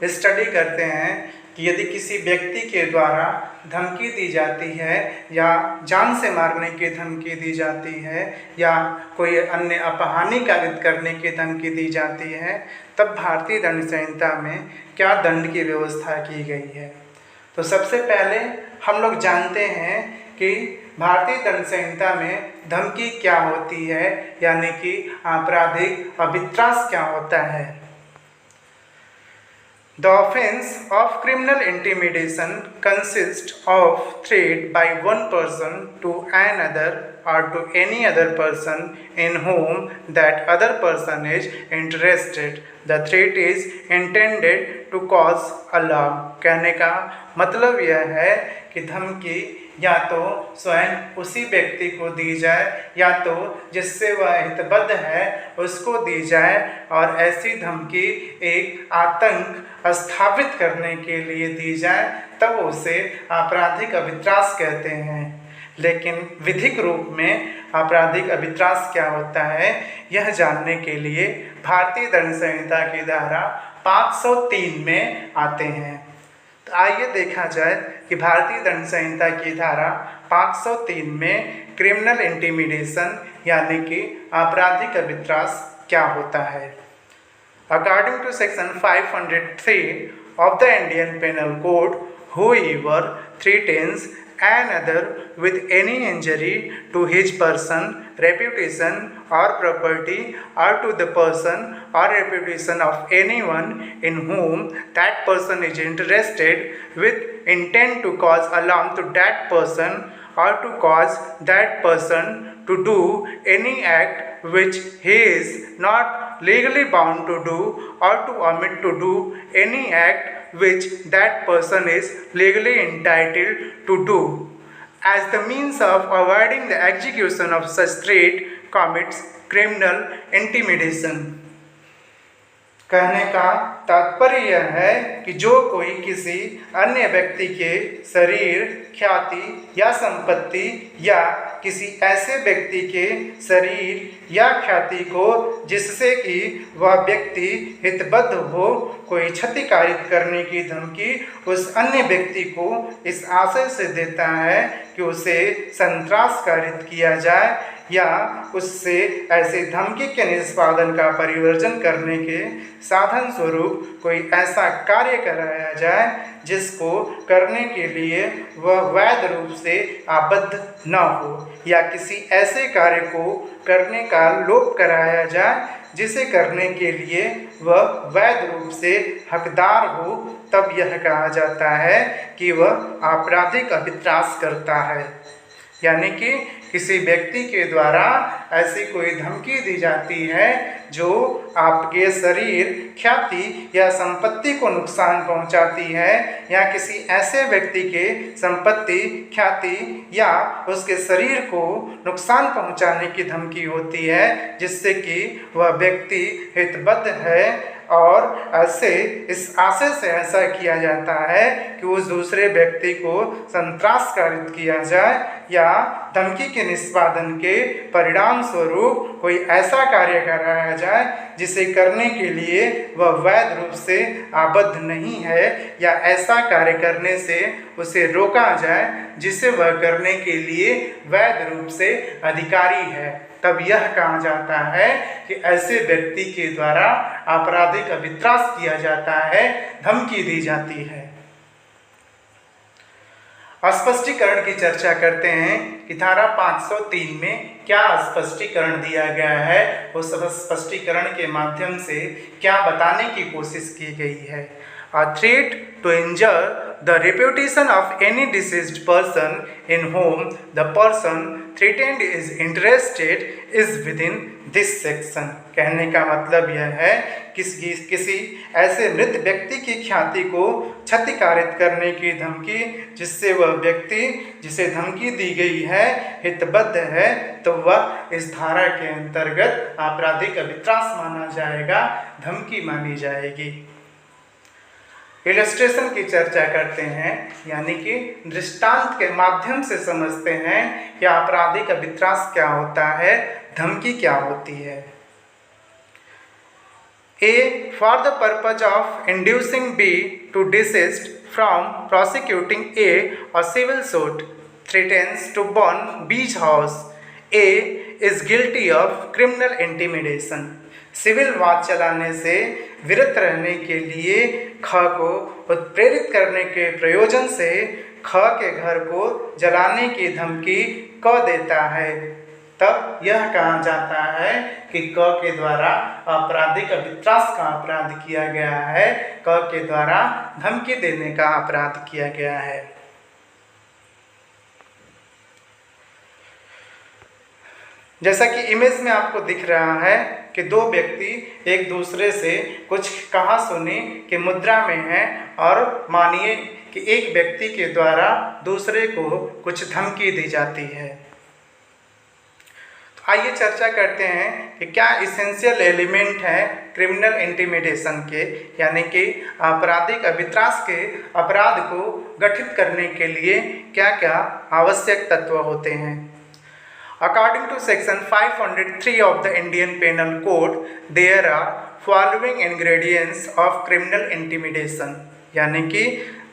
Study करते हैं कि यदि किसी व्यक्ति के द्वारा धमकी दी जाती है या जान से मारने की धमकी दी जाती है या कोई अन्य अपहानि कारित करने की धमकी दी जाती है, तब भारतीय दंड संहिता में क्या दंड की व्यवस्था की गई है। तो सबसे पहले हम लोग जानते हैं कि भारतीय दंड संहिता में धमकी क्या होती है, यानी कि आपराधिक अभित्रास क्या होता है। The offense of criminal intimidation consists of threat by one person to another or to any other person in whom that other person is interested. The threat is intended to cause alarm। कहने का मतलब यह है कि धमकी या तो स्वयं उसी व्यक्ति को दी जाए या तो जिससे वह हितबद्ध है उसको दी जाए, और ऐसी धमकी एक आतंक स्थापित करने के लिए दी जाए, तब उसे आपराधिक अभित्रास कहते हैं। लेकिन विधिक रूप में आपराधिक अभित्रास क्या होता है, यह जानने के लिए भारतीय दंड संहिता की धारा 503 में आते हैं। तो आइए देखा जाए कि भारतीय दंड संहिता की धारा 503 में क्रिमिनल इंटिमिडेशन यानी कि आपराधिक अभित्रास क्या होता है। According to section 503 of the Indian Penal Code, whoever threatens another with any injury to his person, reputation or property, or to the person or reputation of anyone in whom that person is interested, with intent to cause alarm to that person or to cause that person to do any act which he is not legally bound to do, or to omit to do any act which that person is legally entitled to do, as the means of avoiding the execution of such threat, commits criminal intimidation। कहने का तात्पर्य यह है कि जो कोई किसी अन्य व्यक्ति के शरीर, ख्याति या संपत्ति या किसी ऐसे व्यक्ति के शरीर या ख्याति को जिससे कि वह व्यक्ति हितबद्ध हो कोई क्षति कारित करने की धमकी उस अन्य व्यक्ति को इस आशय से देता है कि उसे संत्रास कारित किया जाए या उससे ऐसे धमकी के निष्पादन का परिवर्जन करने के साधन स्वरूप कोई ऐसा कार्य कराया जाए जिसको करने के लिए वह वैध रूप से आबद्ध न हो, या किसी ऐसे कार्य को करने का लोभ कराया जाए जिसे करने के लिए वह वैध रूप से हकदार हो, तब यह कहा जाता है कि वह आपराधिक अभित्रास करता है। यानी कि किसी व्यक्ति के द्वारा ऐसी कोई धमकी दी जाती है जो आपके शरीर, ख्याति या संपत्ति को नुकसान पहुंचाती है, या किसी ऐसे व्यक्ति के संपत्ति, ख्याति या उसके शरीर को नुकसान पहुंचाने की धमकी होती है जिससे कि वह व्यक्ति हितबद्ध है, और ऐसे इस आशय से ऐसा किया जाता है कि उस दूसरे व्यक्ति को संत्रास कारित किया जाए या धमकी के निष्पादन के परिणाम स्वरूप कोई ऐसा कार्य कराया जाए जिसे करने के लिए वह वैध रूप से आबद्ध नहीं है, या ऐसा कार्य करने से उसे रोका जाए जिसे वह करने के लिए वैध रूप से अधिकारी है, तब यह कहा जाता है कि ऐसे व्यक्ति के द्वारा आपराधिक अभित्रास किया जाता है, धमकी दी जाती है। स्पष्टीकरण की चर्चा करते हैं कि धारा 503 में क्या स्पष्टीकरण दिया गया है, उस स्पष्टीकरण के माध्यम से क्या बताने की कोशिश की गई है। A threat to injure the reputation of any deceased person in whom the person threatened is interested is within this section। कहने का मतलब यह है किसी ऐसे मृत व्यक्ति की ख्याति को क्षति कारित करने की धमकी जिससे वह व्यक्ति जिसे धमकी दी गई है हितबद्ध है, तो वह इस धारा के अंतर्गत आपराधिक अभित्रास माना जाएगा, धमकी मानी जाएगी। इलस्ट्रेशन की चर्चा करते हैं, यानी कि दृष्टांत के माध्यम से समझते हैं कि आपराधिक अभित्रास क्या होता है, धमकी क्या होती है। A. For the purpose of inducing B to desist from prosecuting A, civil suit threatens to burn B's house. A is guilty of criminal intimidation. Civil वाद चलाने से विरत रहने के लिए ख को उत्प्रेरित करने के प्रयोजन से ख के घर को जलाने की धमकी क देता है, तब यह कहा जाता है कि क के द्वारा आपराधिक अभित्रास का अपराध किया गया है, क के द्वारा धमकी देने का अपराध किया गया है। जैसा कि इमेज में आपको दिख रहा है कि दो व्यक्ति एक दूसरे से कुछ कहा सुनी की मुद्रा में हैं और मानिए कि एक व्यक्ति के द्वारा दूसरे को कुछ धमकी दी जाती है। तो आइए चर्चा करते हैं कि क्या इसेंशियल एलिमेंट है क्रिमिनल इंटिमिडेशन के, यानी कि आपराधिक अभित्रास के अपराध को गठित करने के लिए क्या क्या आवश्यक तत्व होते हैं। According to section 503 of the Indian Penal Code, there are following ingredients of criminal intimidation, यानी कि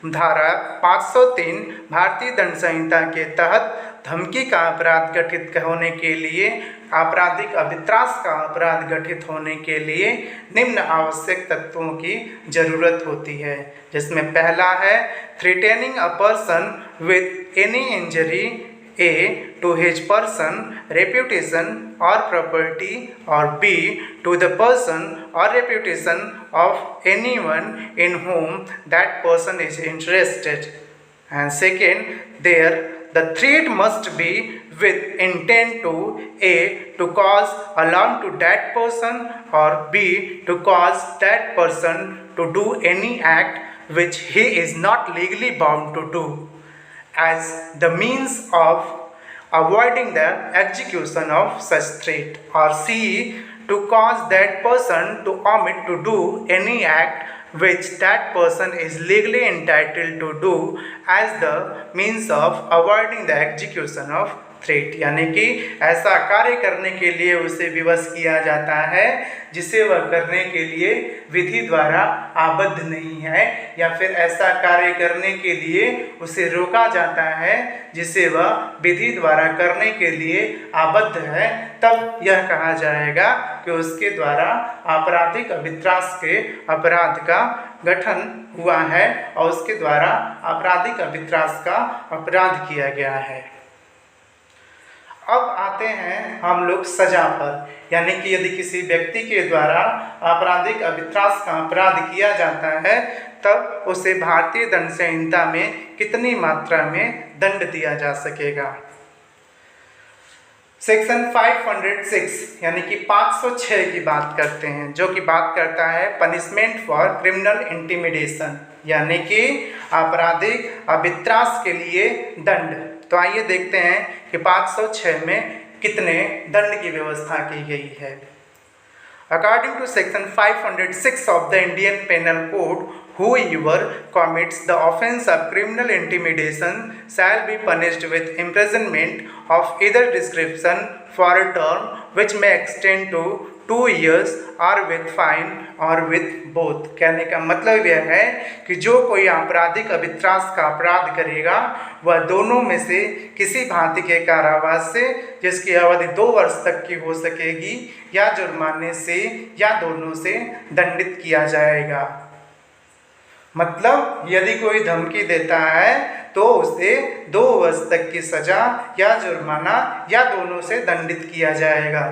धारा 503 भारतीय दंड संहिता के तहत धमकी का अपराध गठित होने के लिए, आपराधिक अभित्रास का अपराध गठित होने के लिए निम्न आवश्यक तत्वों की जरूरत होती है, जिसमें पहला है threatening a person with any injury A to his person, reputation or property, or B to the person or reputation of anyone in whom that person is interested. And second, there the threat must be with intent to A to cause alarm to that person, or B to cause that person to do any act which he is not legally bound to do, as the means of avoiding the execution of such threat, or C to cause that person to omit to do any act which that person is legally entitled to do, as the means of avoiding the execution of threat, यानी कि ऐसा कार्य करने के लिए उसे विवश किया जाता है जिसे वह करने के लिए विधि द्वारा आबद्ध नहीं है, या फिर ऐसा कार्य करने के लिए उसे रोका जाता है जिसे वह विधि द्वारा करने के लिए आबद्ध है, तब यह कहा जाएगा कि उसके द्वारा आपराधिक अभित्रास के अपराध का गठन हुआ है और उसके द्वारा आपराधिक अभित्रास का अपराध किया गया है। अब आते हैं हम लोग सजा पर, यानी कि यदि किसी व्यक्ति के द्वारा आपराधिक अभित्रास का अपराध किया जाता है तब उसे भारतीय दंड संहिता में कितनी मात्रा में दंड दिया जा सकेगा। सेक्शन 506 यानी कि 506 की बात करते हैं, जो कि बात करता है पनिशमेंट फॉर क्रिमिनल इंटिमिडेशन, यानी कि आपराधिक अभित्रास के लिए दंड। तो आइए देखते हैं कि 506 में कितने दंड की व्यवस्था की गई है। According to section 506 of the Indian Penal Code, whoever commits the offence of criminal intimidation shall be punished with imprisonment of either description for a term which may extend to 2 years or with fine or with both। कहने का मतलब यह है कि जो कोई आपराधिक अभित्रास का अपराध करेगा वह दोनों में से किसी भांति के कारावास से जिसकी अवधि 2 वर्ष तक की हो सकेगी या जुर्माने से या दोनों से दंडित किया जाएगा। मतलब यदि कोई धमकी देता है तो उसे 2 वर्ष तक की सजा या जुर्माना या दोनों से दंडित किया जाएगा।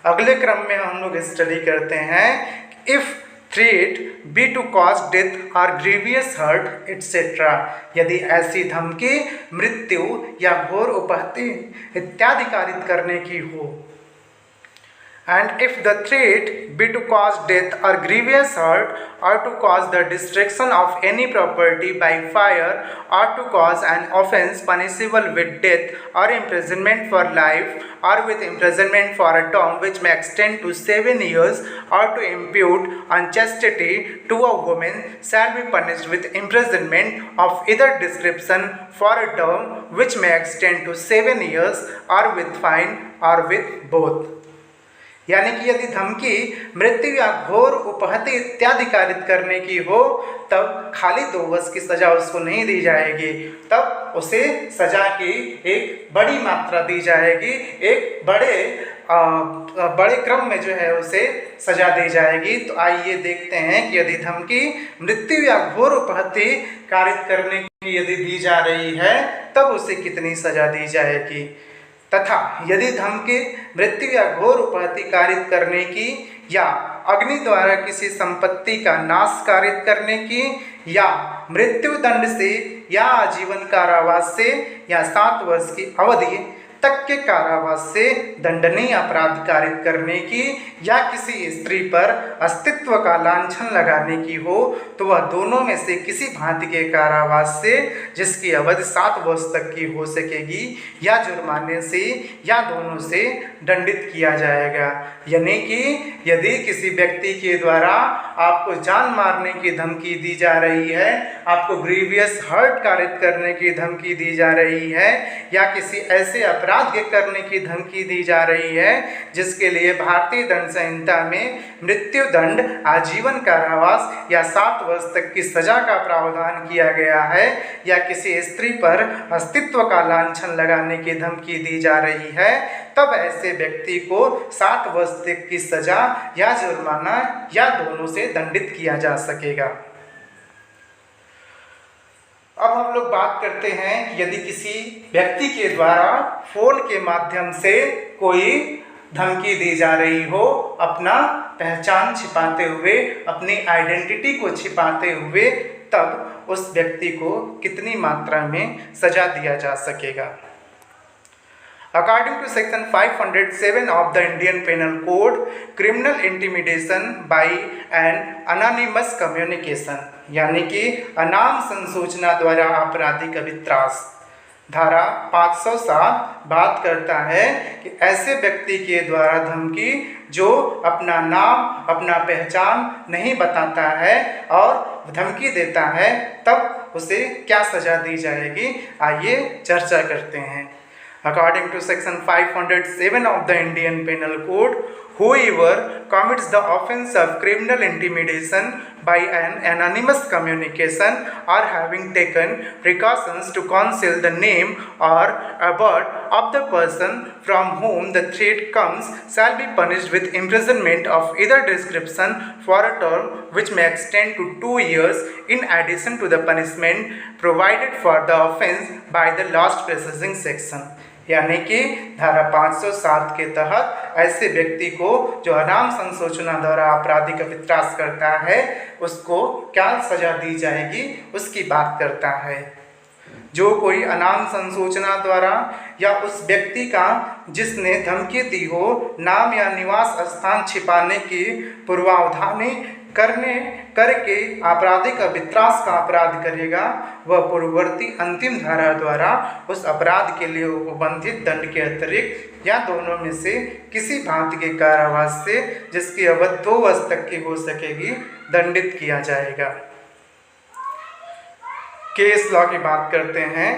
अगले क्रम में हम लोग स्टडी करते हैं if threat be to cause death और ग्रीवियस हर्ट एटसेट्रा, यदि ऐसी धमकी मृत्यु या घोर उपहति इत्यादि कारित करने की हो। And if the threat be to cause death or grievous hurt or to cause the destruction of any property by fire or to cause an offence punishable with death or imprisonment for life or with imprisonment for a term which may extend to 7 years or to impute unchastity to a woman shall be punished with imprisonment of either description for a term which may extend to 7 years or with fine or with both। यानी कि यदि धमकी मृत्यु या घोर उपहति इत्यादि कारित करने की हो तब खाली 2 वर्ष की सजा उसको नहीं दी जाएगी, तब उसे सजा की एक बड़ी मात्रा दी जाएगी, एक बड़े क्रम में जो है उसे सजा दी जाएगी। तो आइए देखते हैं कि यदि धमकी मृत्यु या घोर उपहति कारित करने की यदि दी जा रही है तब उसे कितनी सजा दी जाएगी, तथा यदि धमकी मृत्यु या घोर उपहति कारित करने की या अग्नि द्वारा किसी संपत्ति का नाश कारित करने की या मृत्यु दंड से या आजीवन कारावास से या 7 वर्ष की अवधि तक के कारावास से दंडनीय अपराध कारित करने की या किसी स्त्री पर अस्तित्व का लांछन लगाने की हो तो वह दोनों में से किसी भांति के कारावास से जिसकी अवधि 7 वर्ष तक की हो सकेगी या जुर्माने से या दोनों से दंडित किया जाएगा। यानी कि यदि किसी व्यक्ति के द्वारा आपको जान मारने की धमकी दी जा रही है, आपको ग्रीवियस हर्ट कारित करने की धमकी दी जा रही है या किसी ऐसे अपराध के करने की धमकी दी जा रही है जिसके लिए भारतीय दंड संहिता में मृत्यु दंड, आजीवन कारावास या 7 वर्ष तक की सजा का प्रावधान किया गया है या किसी स्त्री पर अस्तित्व का लांछन लगाने की धमकी दी जा रही है, तब ऐसे व्यक्ति को 7 वर्ष तक की सजा या जुर्माना या दोनों से दंडित किया जा सकेगा। अब हम लोग बात करते हैं कि यदि किसी व्यक्ति के द्वारा फोन के माध्यम से कोई धमकी दी जा रही हो, अपना पहचान छिपाते हुए, अपनी आइडेंटिटी को छिपाते हुए, तब उस व्यक्ति को कितनी मात्रा में सजा दिया जा सकेगा। According to section 507 of the Indian Penal Code, criminal intimidation by an anonymous communication यानी कि अनाम संसूचना द्वारा आपराधिक अभित्रास, धारा 507 बात करता है कि ऐसे व्यक्ति के द्वारा धमकी जो अपना नाम, अपना पहचान नहीं बताता है और धमकी देता है, तब उसे क्या सजा दी जाएगी, आइए चर्चा करते हैं। According to section 507 of the Indian Penal Code, whoever commits the offence of criminal intimidation by an anonymous communication or having taken precautions to conceal the name or abode of the person from whom the threat comes shall be punished with imprisonment of either description for a term which may extend to 2 years in addition to the punishment provided for the offence by the last preceding section। यानी कि धारा 507 के तहत ऐसे व्यक्ति को जो अनाम संसूचना द्वारा आपराधिक अभित्रास करता है उसको क्या सजा दी जाएगी उसकी बात करता है। जो कोई अनाम संसूचना द्वारा या उस व्यक्ति का जिसने धमकी दी हो नाम या निवास स्थान छिपाने की पूर्वावधानी करके आपराधिक अभित्रास का अपराध करेगा, वह पूर्ववर्ती अंतिम धारा द्वारा उस अपराध के लिए उपबंधित दंड के अतिरिक्त या दोनों में से किसी भांति के कारावास से जिसकी अवधि 2 वर्ष तक की हो सकेगी दंडित किया जाएगा। केस लॉ की बात करते हैं।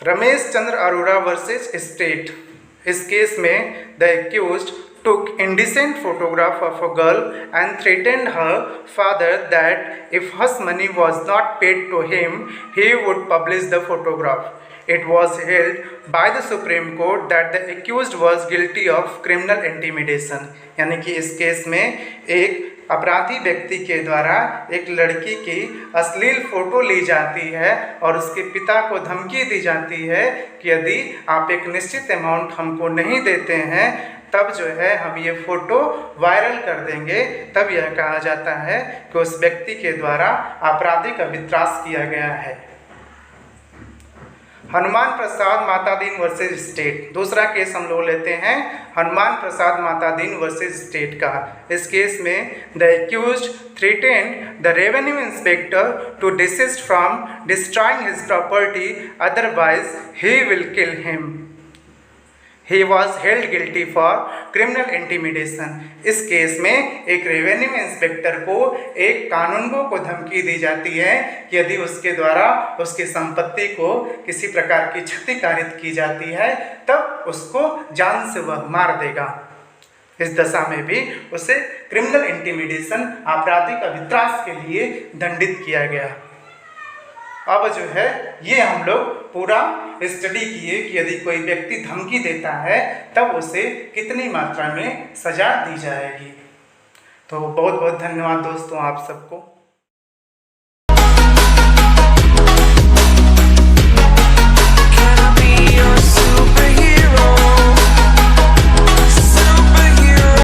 Ramesh Chandra Arora versus state. इस केस में the accused took indecent photograph of a girl and threatened her father that if hush money was not paid to him, he would publish the photograph. It was held by the Supreme Court that the accused was guilty of criminal intimidation। यानी कि इस case में एक अपराधी व्यक्ति के द्वारा एक लड़की की अश्लील फोटो ली जाती है और उसके पिता को धमकी दी जाती है कि यदि आप एक निश्चित अमाउंट हमको नहीं देते हैं तब जो है हम ये फ़ोटो वायरल कर देंगे। तब यह कहा जाता है कि उस व्यक्ति के द्वारा आपराधिक अभित्रास किया गया है। Hanuman Prasad Matadin versus state. दूसरा केस हम लोग लेते हैं हनुमान प्रसाद मातादीन वर्सेस स्टेट का। इस केस में the accused threatened the revenue inspector to desist from destroying his property, otherwise he will kill him. He was held guilty for criminal intimidation। इस केस में एक रेवेन्यू इंस्पेक्टर को एक कानूनगो को धमकी दी जाती है कि यदि उसके द्वारा उसकी संपत्ति को किसी प्रकार की क्षति कारित की जाती है तब उसको जान से वह मार देगा। इस दशा में भी उसे क्रिमिनल इंटिमिडेशन आपराधिक अभित्रास के लिए दंडित किया गया। अब जो है ये हम लोग पूरा स्टडी किए कि यदि कोई व्यक्ति धमकी देता है तब उसे कितनी मात्रा में सजा दी जाएगी। तो बहुत बहुत धन्यवाद दोस्तों आप सबको।